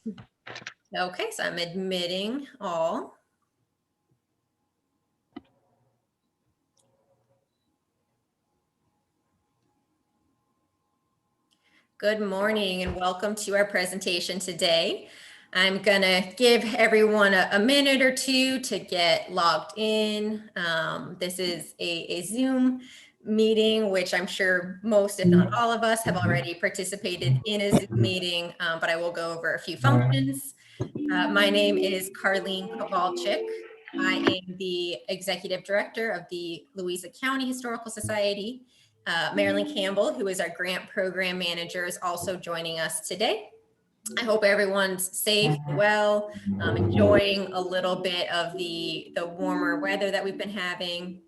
Okay, so I'm admitting all. Good morning and welcome to our presentation today. I'm gonna give everyone a minute or two to get logged in. This is a Zoom meeting, which I'm sure most, if not all of us, have already participated in a Zoom meeting, but I will go over a few functions. My name is Carlene Cavalcik. I am the Executive Director of the Louisa County Historical Society. Marilyn Campbell, who is our Grant Program Manager, is also joining us today. I hope everyone's safe and well, enjoying a little bit of the warmer weather that we've been having.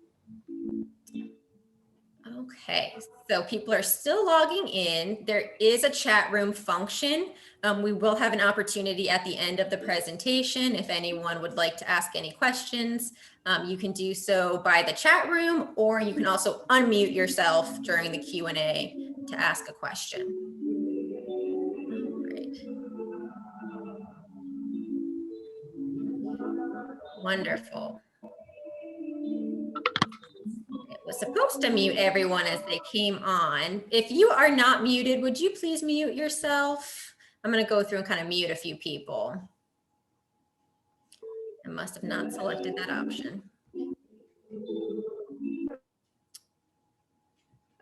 Okay, so people are still logging in. There is a chat room function. We will have an opportunity at the end of the presentation. If anyone would like to ask any questions, you can do so by the chat room, or you can also unmute yourself during the Q&A to ask a question. All right. Wonderful. It was supposed to mute everyone as they came on. If you are not muted, would you please mute yourself? I'm going to go through and kind of mute a few people. I must have not selected that option.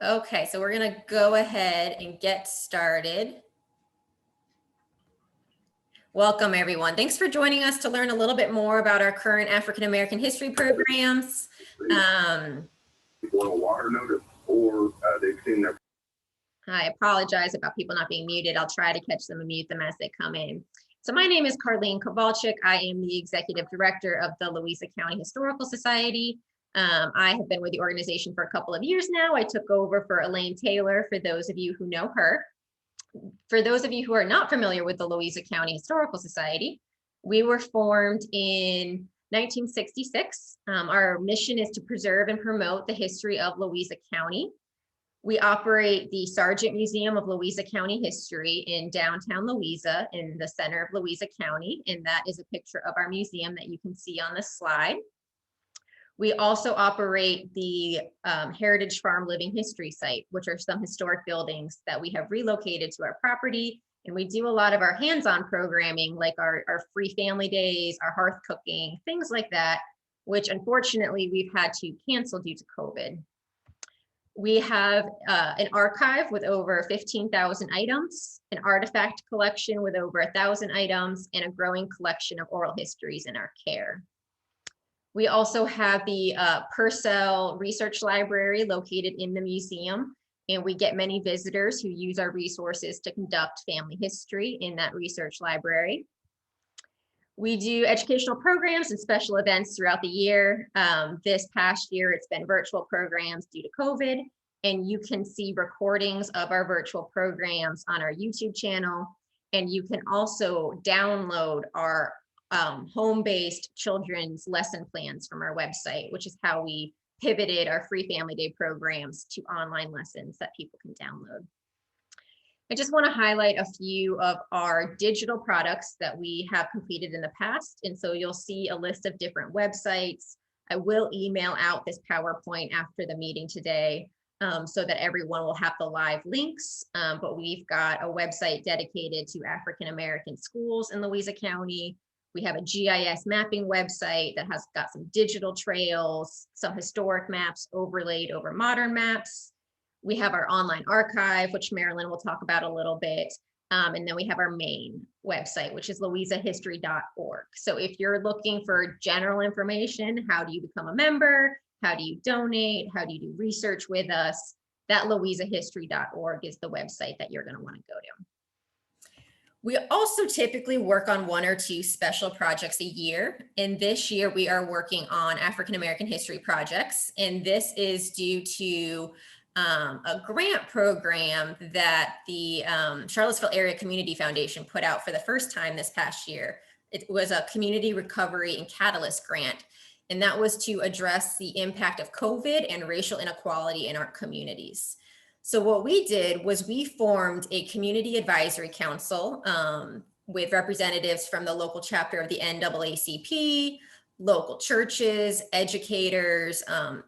Okay, so we're going to go ahead and get started. Welcome, everyone. Thanks for joining us to learn a little bit more about our current African American history programs. Water notice, or they've seen their. I apologize about people not being muted. I'll try to catch them and mute them as they come in. So my name is Carlene Cavalcik. I am the Executive Director of the Louisa County Historical Society. I have been with the organization for a couple of years now. I took over for Elaine Taylor, for those of you who know her. For those of you who are not familiar with the Louisa County Historical Society, we were formed in 1966. Our mission is to preserve and promote the history of Louisa County. We operate the Sargent Museum of Louisa County History in downtown Louisa, in the center of Louisa County, and that is a picture of our museum that you can see on this slide. We also operate the Heritage Farm Living History Site, which are some historic buildings that we have relocated to our property. And we do a lot of our hands-on programming, like our free family days, our hearth cooking, things like that, which unfortunately we've had to cancel due to COVID. We have an archive with over 15,000 items, an artifact collection with over 1,000 items, and a growing collection of oral histories in our care. We also have the Purcell Research Library located in the museum, and we get many visitors who use our resources to conduct family history in that research library. We do educational programs and special events throughout the year. This past year, it's been virtual programs due to COVID, and you can see recordings of our virtual programs on our YouTube channel, and you can also download our home-based children's lesson plans from our website, which is how we pivoted our free family day programs to online lessons that people can download. I just want to highlight a few of our digital products that we have completed in the past. And so you'll see a list of different websites. I will email out this PowerPoint after the meeting today so that everyone will have the live links. But we've got a website dedicated to African American schools in Louisa County. We have a GIS mapping website that has got some digital trails, some historic maps overlaid over modern maps. We have our online archive, which Marilyn will talk about a little bit. And then we have our main website, which is louisahistory.org. So if you're looking for general information, how do you become a member? How do you donate? How do you do research with us? That louisahistory.org is the website that you're going to want to go to. We also typically work on 1 or 2 special projects a year. And this year we are working on African American history projects. And this is due to a grant program that the Charlottesville Area Community Foundation put out for the first time this past year. It was a community recovery and catalyst grant. And that was to address the impact of COVID and racial inequality in our communities. So what we did was we formed a community advisory council with representatives from the local chapter of the NAACP, local churches, educators,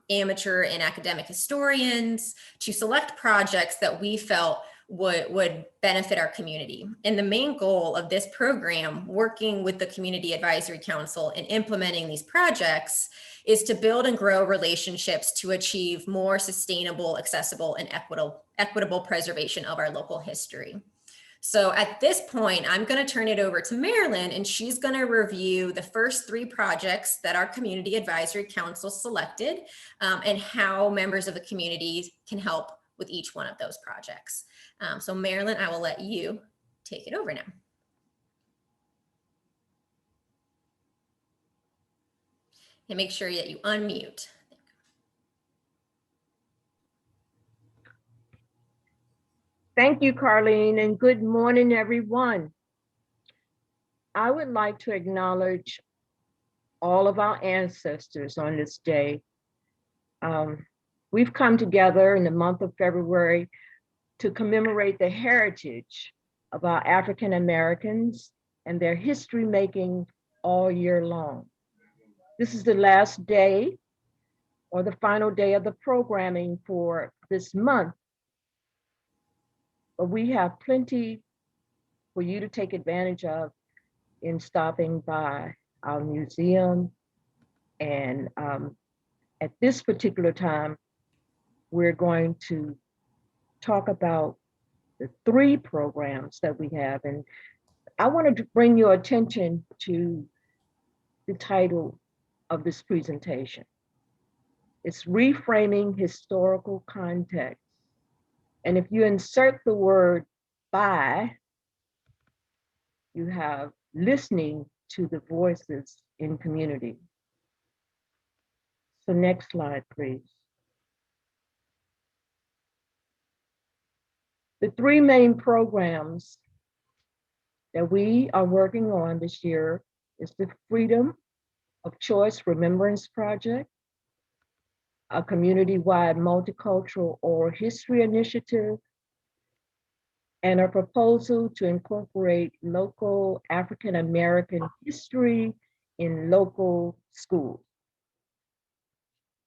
amateur and academic historians, to select projects that we felt would benefit our community. And the main goal of this program, working with the Community Advisory Council and implementing these projects, is to build and grow relationships to achieve more sustainable, accessible, and equitable preservation of our local history. So at this point, I'm going to turn it over to Marilyn, and she's going to review the first 3 projects that our Community Advisory Council selected, and how members of the community can help with each one of those projects. So Marilyn, I will let you take it over now. And make sure that you unmute. Thank you, Carlene, and good morning, everyone. I would like to acknowledge all of our ancestors on this day. We've come together in the month of February to commemorate the heritage of our African Americans and their history making all year long. This is the last day or the final day of the programming for this month, but we have plenty for you to take advantage of in stopping by our museum. And at this particular time, we're going to talk about the 3 programs that we have. And I wanted to bring your attention to the title of this presentation. It's Reframing Historical Context. And if you insert the word by, you have listening to the voices in community. So next slide, please. The 3 main programs that we are working on this year is the Freedom of Choice Remembrance Project, a community-wide multicultural oral history initiative, and a proposal to incorporate local African American history in local schools.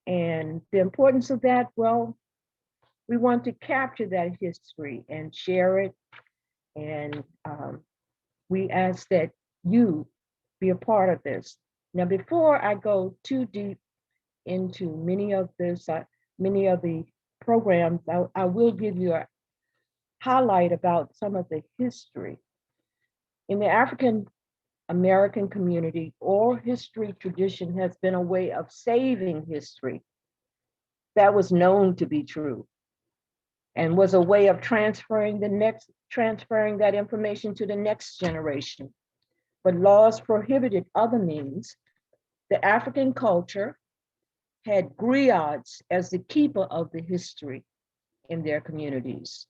And the importance of that, well, we want to capture that history and share it. And we ask that you be a part of this. Now, before I go too deep into many of the programs, I will give you a highlight about some of the history. In the African American community, oral history tradition has been a way of saving history that was known to be true, and was a way of transferring that information to the next generation. But laws prohibited other means. The African culture had griots as the keeper of the history in their communities.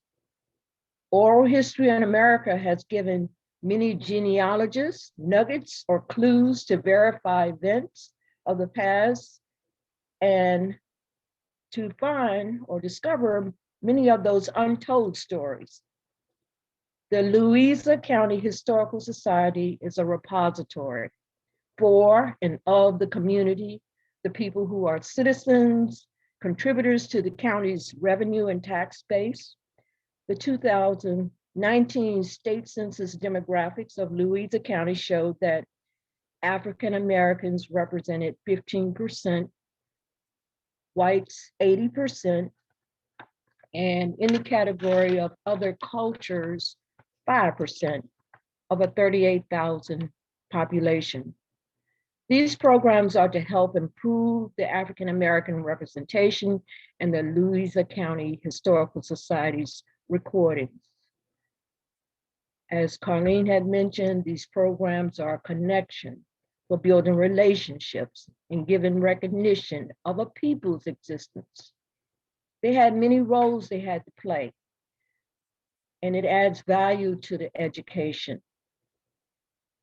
Oral history in America has given many genealogists nuggets or clues to verify events of the past and to find or discover many of those untold stories. The Louisa County Historical Society is a repository for and of the community, the people who are citizens, contributors to the county's revenue and tax base. The 2019 state census demographics of Louisa County showed that African Americans represented 15%, whites 80%, and in the category of other cultures, 5% of a 38,000 population. These programs are to help improve the African American representation in the Louisa County Historical Society's recordings. As Karlene had mentioned, these programs are a connection for building relationships and giving recognition of a people's existence. They had many roles they had to play, and it adds value to the education.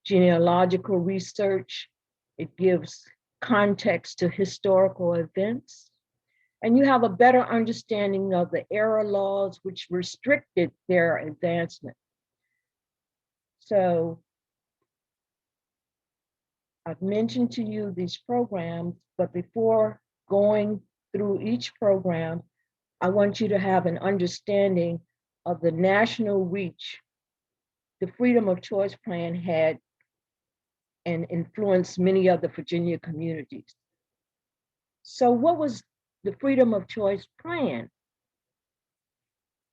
Genealogical research, it gives context to historical events, and you have a better understanding of the era laws which restricted their advancement. So I've mentioned to you these programs, but before going through each program, I want you to have an understanding of the national reach the Freedom of Choice Plan had and influenced many of the Virginia communities. So what was the Freedom of Choice Plan?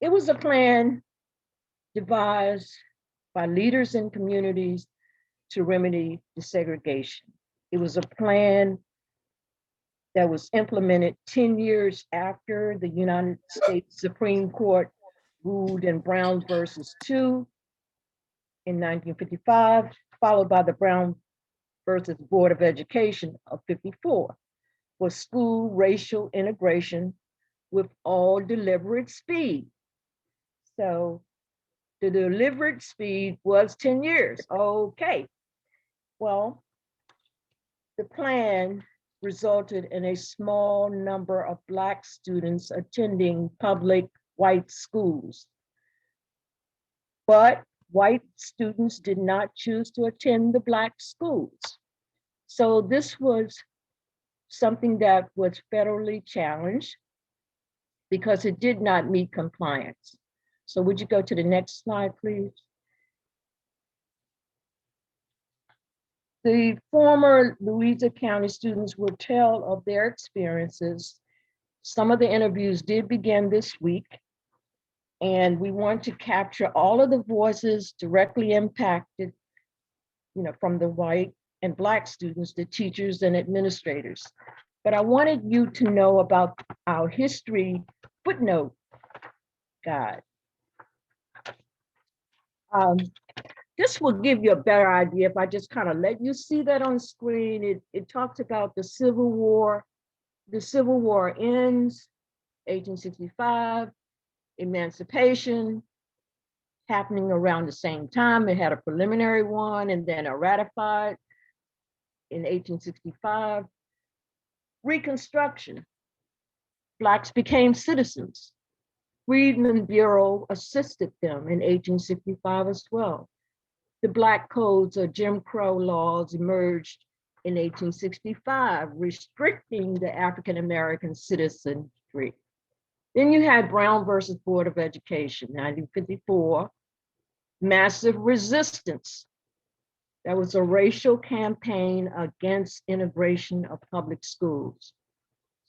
It was a plan devised by leaders in communities to remedy desegregation. It was a plan that was implemented 10 years after the United States Supreme Court ruled in Brown versus 2 in 1955, followed by the Brown versus Board of Education of 54 for school racial integration with all deliberate speed. So the deliberate speed was 10 years. Okay. Well, the plan resulted in a small number of Black students attending public white schools. But white students did not choose to attend the Black schools. So this was something that was federally challenged because it did not meet compliance. So would you go to the next slide, please? The former Louisa County students will tell of their experiences. Some of the interviews did begin this week, and we want to capture all of the voices directly impacted, from the white and Black students, the teachers and administrators. But I wanted you to know about our history footnote guide. This will give you a better idea if I just kind of let you see that on screen. It talks about the Civil War. The Civil War ends, 1865, emancipation, happening around the same time. It had a preliminary one and then a ratified in 1865. Reconstruction, Blacks became citizens. Freedmen Bureau assisted them in 1865 as well. The Black codes or Jim Crow laws emerged in 1865, restricting the African-American citizenry. Then you had Brown versus Board of Education, 1954, massive resistance. That was a racial campaign against integration of public schools.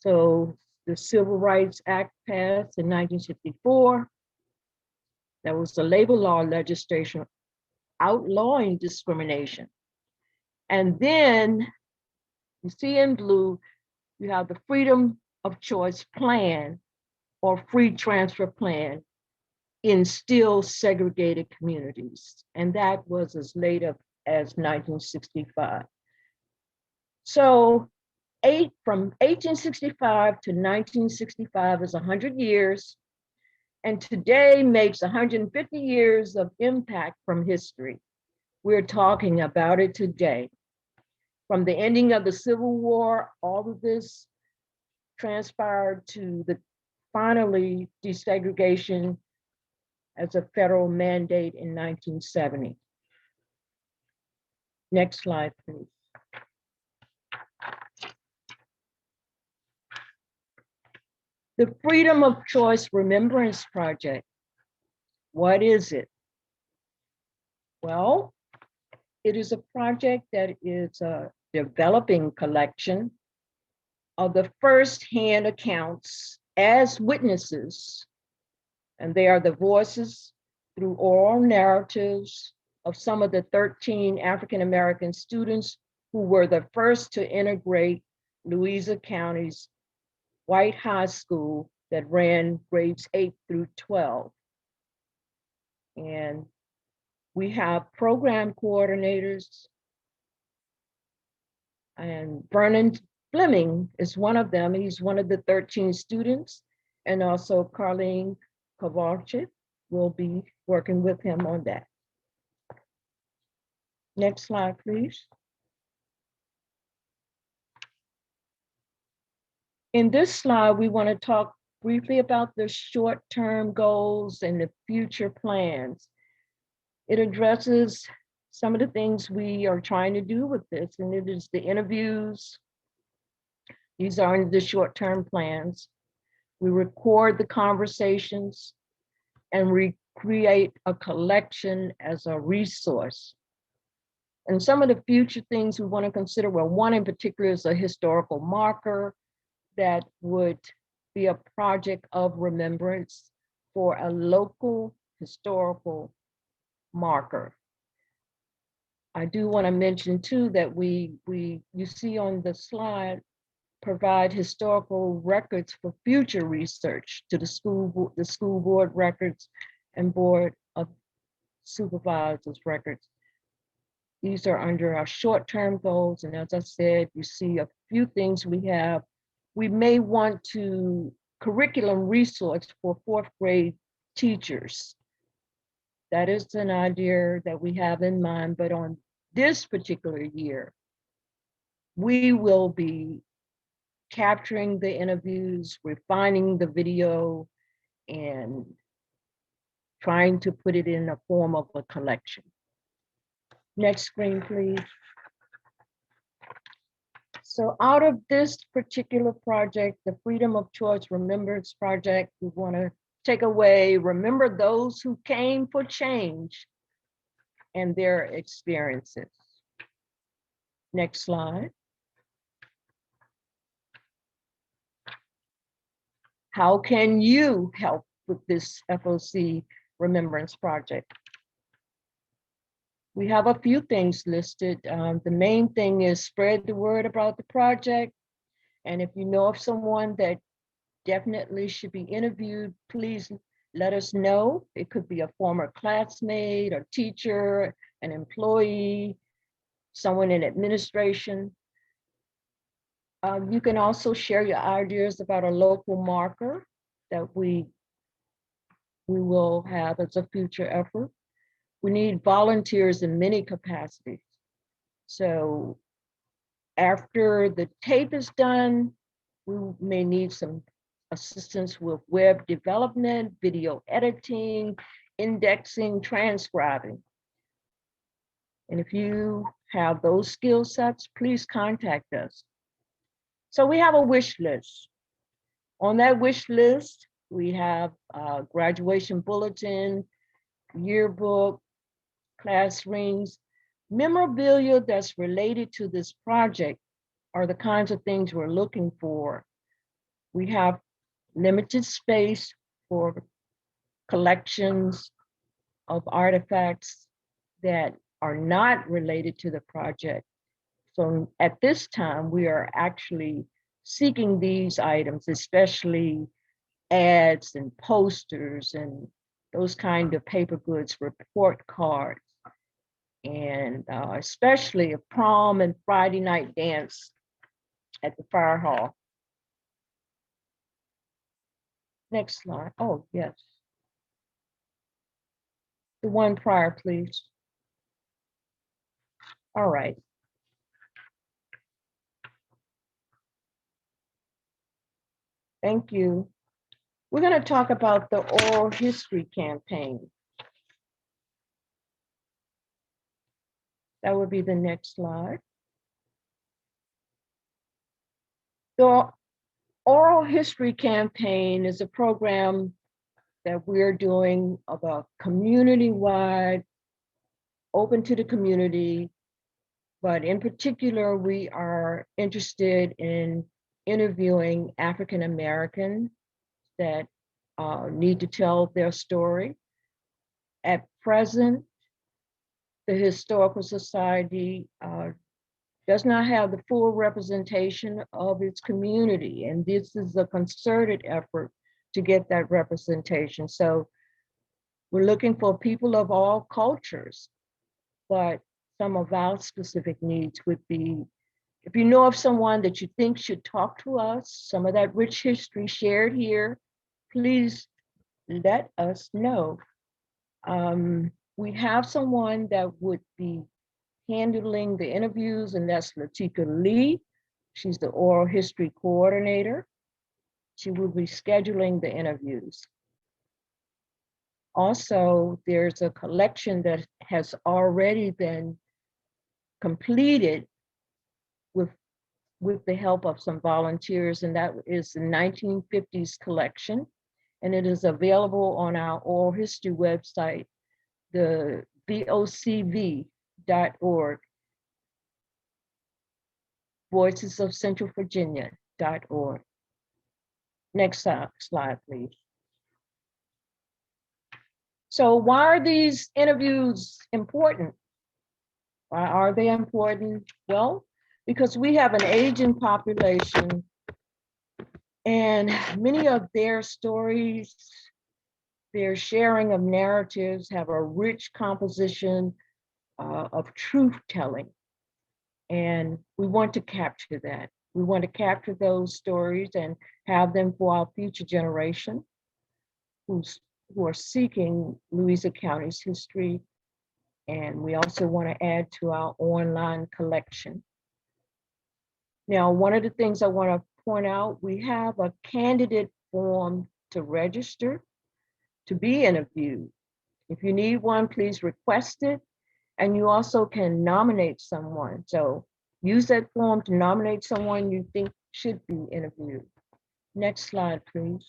So the Civil Rights Act passed in 1964. That was the labor law legislation outlawing discrimination. And then you see in blue, you have the Freedom of Choice Plan or Free Transfer Plan in still segregated communities. And that was as late as 1965. So from 1865 to 1965 is 100 years. And today makes 150 years of impact from history. We're talking about it today. From the ending of the Civil War, all of this transpired to the finally desegregation as a federal mandate in 1970. Next slide, please. The Freedom of Choice Remembrance Project. What is it? Well, it is a project that is a developing collection of the first-hand accounts as witnesses, and they are the voices through oral narratives of some of the 13 African-American students who were the first to integrate Louisa County's white high school that ran grades 8 through 12. And we have program coordinators, and Vernon Fleming is one of them. He's one of the 13 students, and also Carlene Cavalcik will be working with him on that. Next slide, please. In this slide, we want to talk briefly about the short-term goals and the future plans. It addresses some of the things we are trying to do with this, and it is the interviews. These are the short-term plans. We record the conversations and we create a collection as a resource. And some of the future things we want to consider, well, one in particular is a historical marker that would be a project of remembrance for a local historical marker. I do want to mention too that you see on the slide, provide historical records for future research to the school board records and board of supervisors records. These are under our short-term goals. And as I said, you see a few things we have. We may want to curriculum resource for fourth grade teachers. That is an idea that we have in mind, but on this particular year, we will be capturing the interviews, refining the video, and trying to put it in a form of a collection. Next screen, please. So out of this particular project, the Freedom of Choice Remembrance Project, we want to take away, remember those who came for change and their experiences. Next slide. How can you help with this FOC Remembrance Project? We have a few things listed. The main thing is spread the word about the project. And if you know of someone that definitely should be interviewed, please let us know. It could be a former classmate, a teacher, an employee, someone in administration. You can also share your ideas about a local marker that we will have as a future effort. We need volunteers in many capacities. So after the tape is done, we may need some assistance with web development, video editing, indexing, transcribing. And if you have those skill sets, please contact us. So we have a wish list. On that wish list, we have a graduation bulletin, yearbook, class rings, memorabilia that's related to this project are the kinds of things we're looking for. We have limited space for collections of artifacts that are not related to the project. So at this time, we are actually seeking these items, especially ads and posters and those kind of paper goods, report cards, and especially a prom and Friday night dance at the fire hall. Next slide. Oh, yes. The one prior, please. All right. Thank you. We're going to talk about the oral history campaign. That would be the next slide. The oral history campaign is a program that we're doing of a community-wide, open to the community, but in particular, we are interested in interviewing African Americans that need to tell their story. At present, the Historical Society does not have the full representation of its community, and this is a concerted effort to get that representation. So we're looking for people of all cultures, but some of our specific needs would be, if you know of someone that you think should talk to us, some of that rich history shared here, please let us know. We have someone that would be handling the interviews, and that's Latika Lee. She's the oral history coordinator. She will be scheduling the interviews. Also, there's a collection that has already been completed with the help of some volunteers, and that is the 1950s collection. And it is available on our oral history website, the vocv.org, voicesofcentralvirginia.org. Next slide, please. So why are these interviews important? Why are they important? Well, because we have an aging population, and many of their stories, their sharing of narratives have a rich composition of truth telling. And we want to capture that. We want to capture those stories and have them for our future generation who are seeking Louisa County's history. And we also want to add to our online collection. Now, one of the things I want to point out, we have a candidate form to register to be interviewed. If you need one, please request it. And you also can nominate someone. So use that form to nominate someone you think should be interviewed. Next slide, please.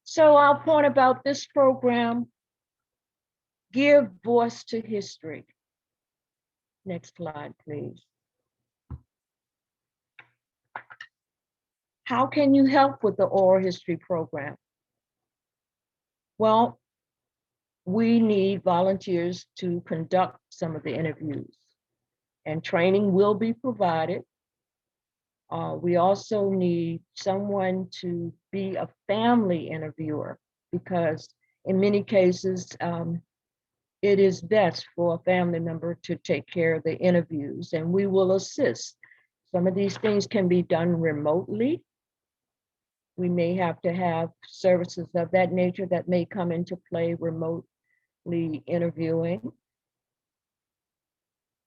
So our point about this program, give voice to history. Next slide, please. How can you help with the oral history program? Well, we need volunteers to conduct some of the interviews, and training will be provided. We also need someone to be a family interviewer, because in many cases, it is best for a family member to take care of the interviews, and we will assist. Some of these things can be done remotely. We may have to have services of that nature that may come into play remotely interviewing.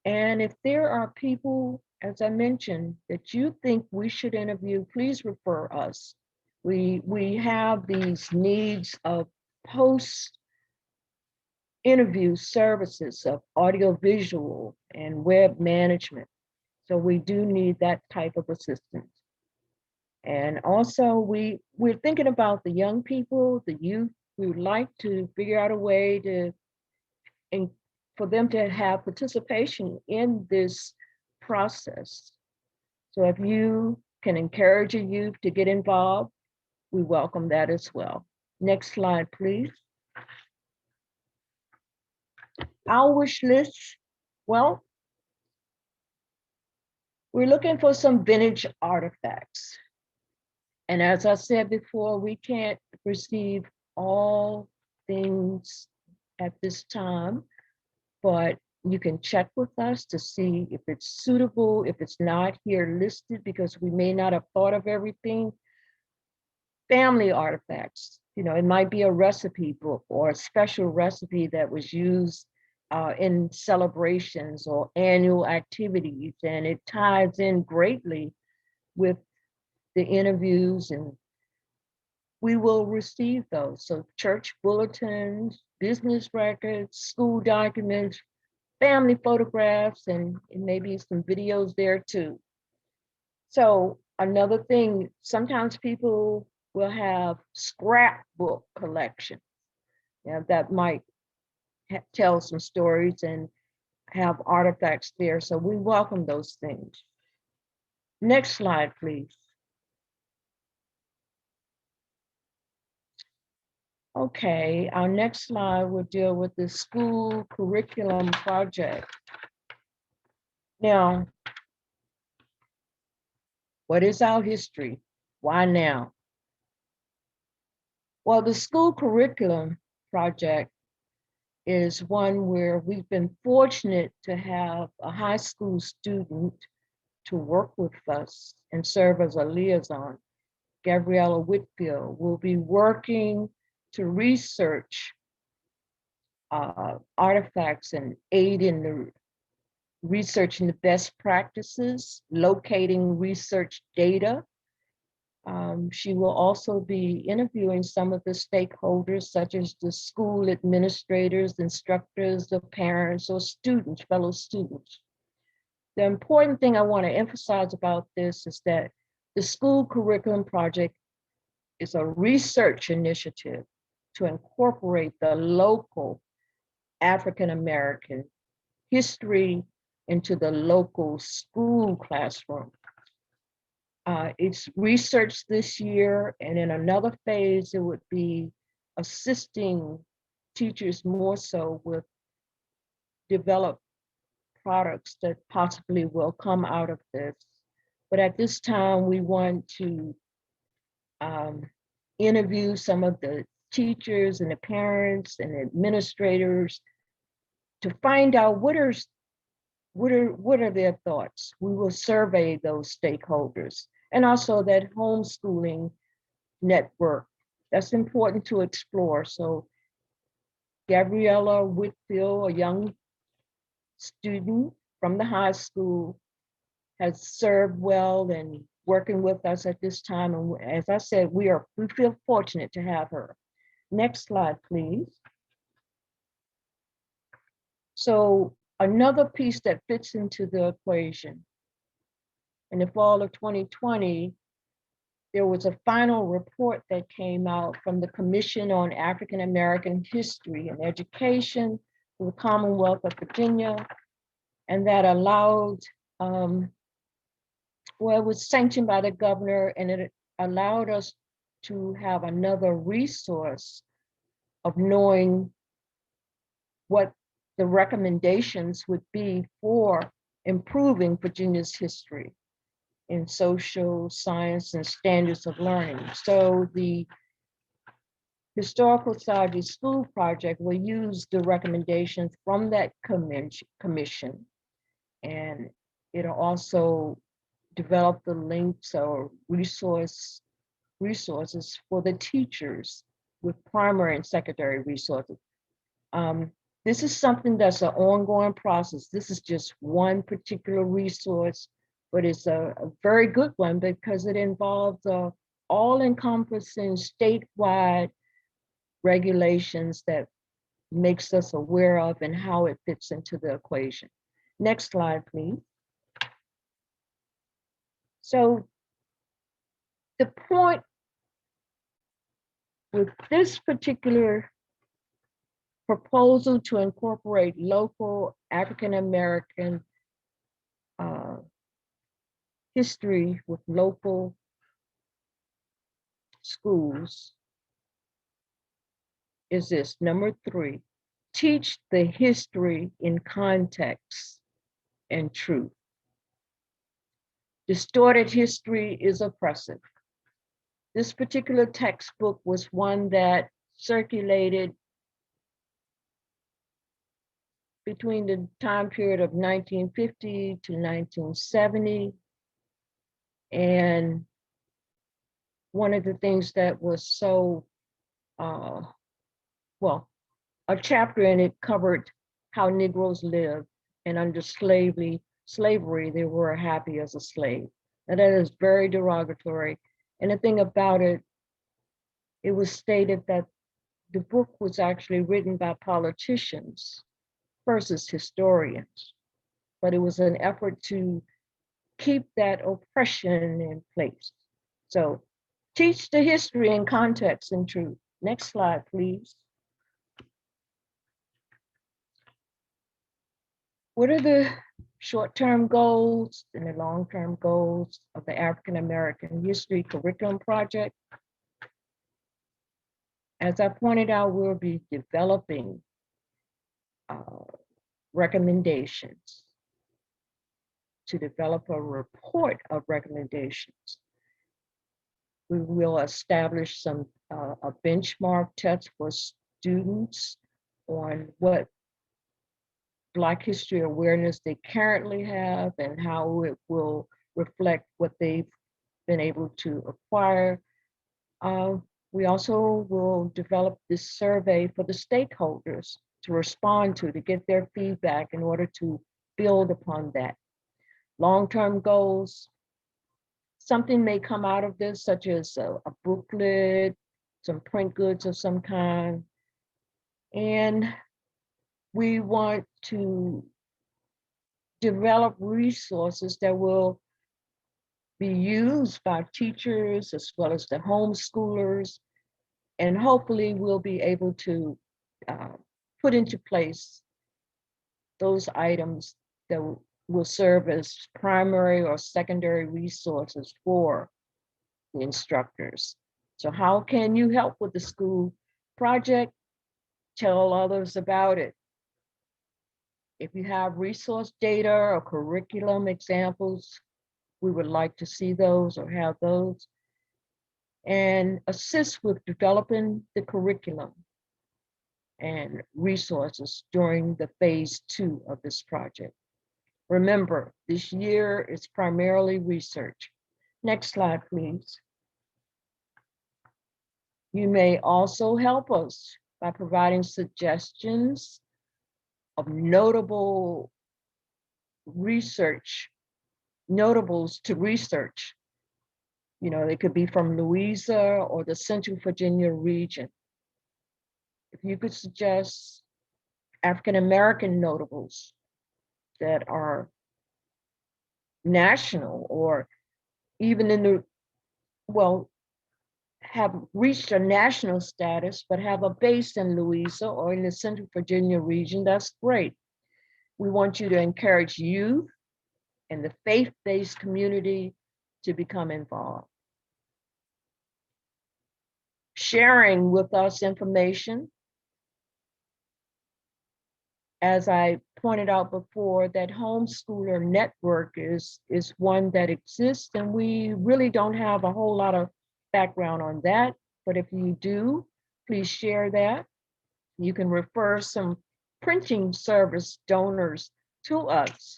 And if there are people, as I mentioned, that you think we should interview, please refer us. We have these needs of post-interview services of audiovisual and web management. So we do need that type of assistance. And also we're thinking about the young people, the youth. We would like to figure out a way for them to have participation in this process. So if you can encourage a youth to get involved, we welcome that as well. Next slide, please. Our wish list, well, we're looking for some vintage artifacts. And as I said before, we can't receive all things at this time, but you can check with us to see if it's suitable, if it's not here listed, because we may not have thought of everything. Family artifacts, it might be a recipe book or a special recipe that was used in celebrations or annual activities, and it ties in greatly with the interviews, and we will receive those. So church bulletins, business records, school documents, family photographs, and maybe some videos there too. So another thing, sometimes people will have scrapbook collections, that might tell some stories and have artifacts there. So we welcome those things. Next slide, please. Okay, our next slide will deal with the school curriculum project. Now, what is our history? Why now? Well, the school curriculum project is one where we've been fortunate to have a high school student to work with us and serve as a liaison. Gabriella Whitfield will be working to research artifacts and aid in the researching the best practices, locating research data, She will also be interviewing some of the stakeholders, such as the school administrators, instructors, the parents, or students, fellow students. The important thing I want to emphasize about this is that the School Curriculum Project is a research initiative to incorporate the local African-American history into the local school classroom. It's research this year, and in another phase, it would be assisting teachers more so with developed products that possibly will come out of this. But at this time, we want to interview some of the teachers and the parents and administrators to find out what are their thoughts. We will survey those stakeholders, and also that homeschooling network. That's important to explore. So Gabriella Whitfield, a young student from the high school, has served well and working with us at this time. And as I said, we feel fortunate to have her. Next slide, please. So another piece that fits into the equation. In the fall of 2020, there was a final report that came out from the Commission on African American History and Education for the Commonwealth of Virginia, and that allowed, well, it was sanctioned by the governor, and it allowed us to have another resource of knowing what the recommendations would be for improving Virginia's history in social science and standards of learning. So the Historical Society School Project will use the recommendations from that commission, and it'll also develop the links or resources for the teachers with primary and secondary resources. This is something that's an ongoing process. This is just one particular resource, but it's a very good one because it involves all-encompassing statewide regulations that makes us aware of and how it fits into the equation. Next slide, please. So the point with this particular proposal to incorporate local African-American history with local schools is this: number 3, teach the history in context and truth. Distorted history is oppressive. This particular textbook was one that circulated between the time period of 1950 to 1970. And one of the things that was so, well, a chapter in it covered how Negroes lived, and under slavery, they were happy as a slave. And that is very derogatory. And the thing about it, it was stated that the book was actually written by politicians versus historians, but it was an effort to keep that oppression in place. So teach the history in context and truth. Next slide, please. What are the short-term goals and the long-term goals of the African American History Curriculum Project? As I pointed out, we'll be developing recommendations to develop a report of recommendations. We will establish some a benchmark test for students on what Black history awareness they currently have and how it will reflect what they've been able to acquire. We also will develop this survey for the stakeholders to respond to get their feedback in order to build upon that. Long-term goals, something may come out of this, such as a booklet, some print goods of some kind. And we want to develop resources that will be used by teachers as well as the homeschoolers. And hopefully we'll be able to put into place those items that will serve as primary or secondary resources for the instructors. So how can you help with the school project? Tell others about it. If you have resource data or curriculum examples, we would like to see those or have those. And assist with developing the curriculum and resources during the phase 2 of this project. Remember, this year is primarily research. Next slide, please. You may also help us by providing suggestions of notable research, notables to research. You know, they could be from Louisa or the Central Virginia region. If you could suggest African-American notables that are national or even in the, well, have reached a national status, but have a base in Louisa or in the Central Virginia region, that's great. We want you to encourage youth and the faith-based community to become involved. Sharing with us information. As I pointed out before, that homeschooler network is one that exists, and we really don't have a whole lot of background on that. But if you do, please share that. You can refer some printing service donors to us.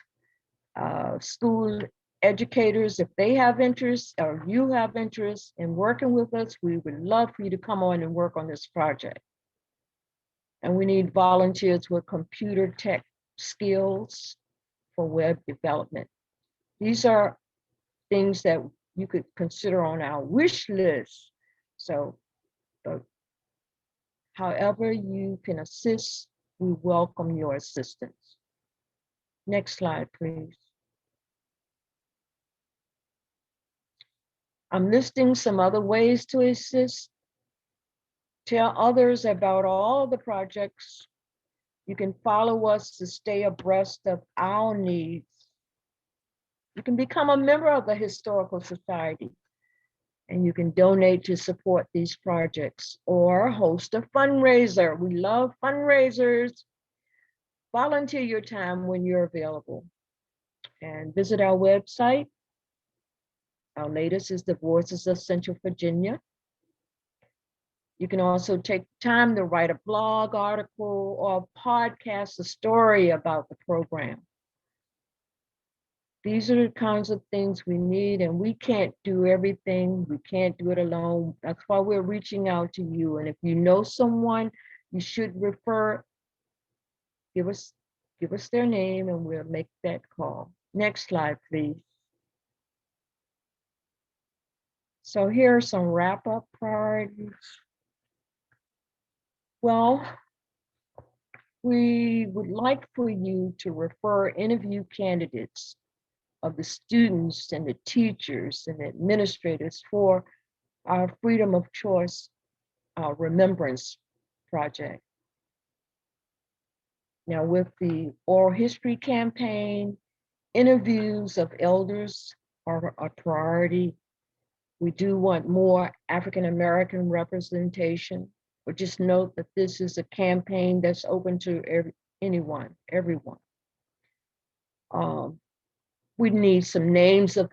School educators, if they have interest or you have interest in working with us, we would love for you to come on and work on this project. And we need volunteers with computer tech skills for web development. These are things that you could consider on our wish list. So however you can assist, we welcome your assistance. Next slide, please. I'm listing some other ways to assist. Tell others about all the projects. You can follow us to stay abreast of our needs. You can become a member of the Historical Society, and you can donate to support these projects or host a fundraiser. We love fundraisers. Volunteer your time when you're available and visit our website. Our latest is the Voices of Central Virginia. You can also take time to write a blog article or podcast a story about the program. These are the kinds of things we need, and we can't do everything. We can't do it alone. That's why we're reaching out to you. And if you know someone you should refer, give us their name and we'll make that call. Next slide, please. So here are some wrap-up priorities. Well, we would like for you to refer interview candidates of the students and the teachers and the administrators for our Freedom of Choice Remembrance Project. Now, with the oral history campaign, interviews of elders are a priority. We do want more African-American representation, but just note that this is a campaign that's open to everyone. We need some names of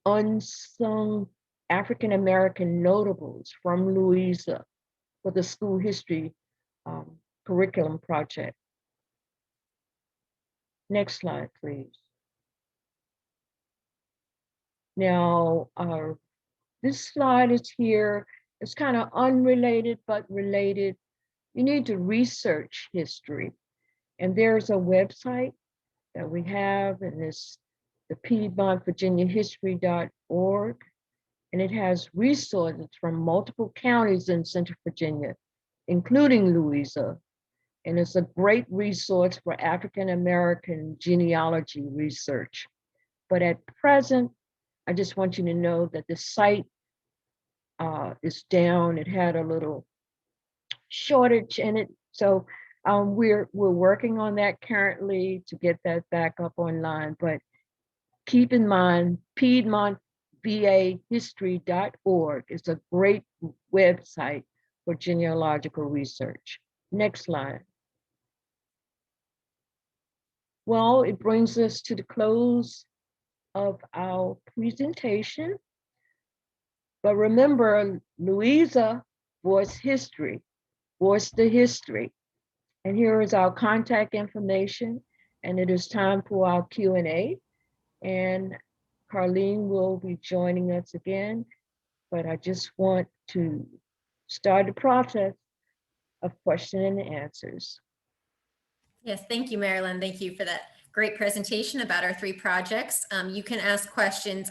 unsung African-American notables from Louisa for the school history curriculum project. Next slide, please. Now, this slide is here. It's kind of unrelated, but related. You need to research history. And there's a website that we have, and it's the PiedmontVirginiaHistory.org. and it has resources from multiple counties in Central Virginia, including Louisa. And it's a great resource for African American genealogy research. But at present, I just want you to know that the site is down. It had a little shortage in it. So we're working on that currently to get that back up online. But keep in mind, PiedmontVAHistory.org is a great website for genealogical research. Next slide. Well, it brings us to the close of our presentation. But remember, Louisa voiced history, voiced the history. And here is our contact information. And it is time for our Q&A. And Karleen will be joining us again. But I just want to start the process of question and answers. Yes, thank you, Marilyn. Thank you for that great presentation about our 3 projects. You can ask questions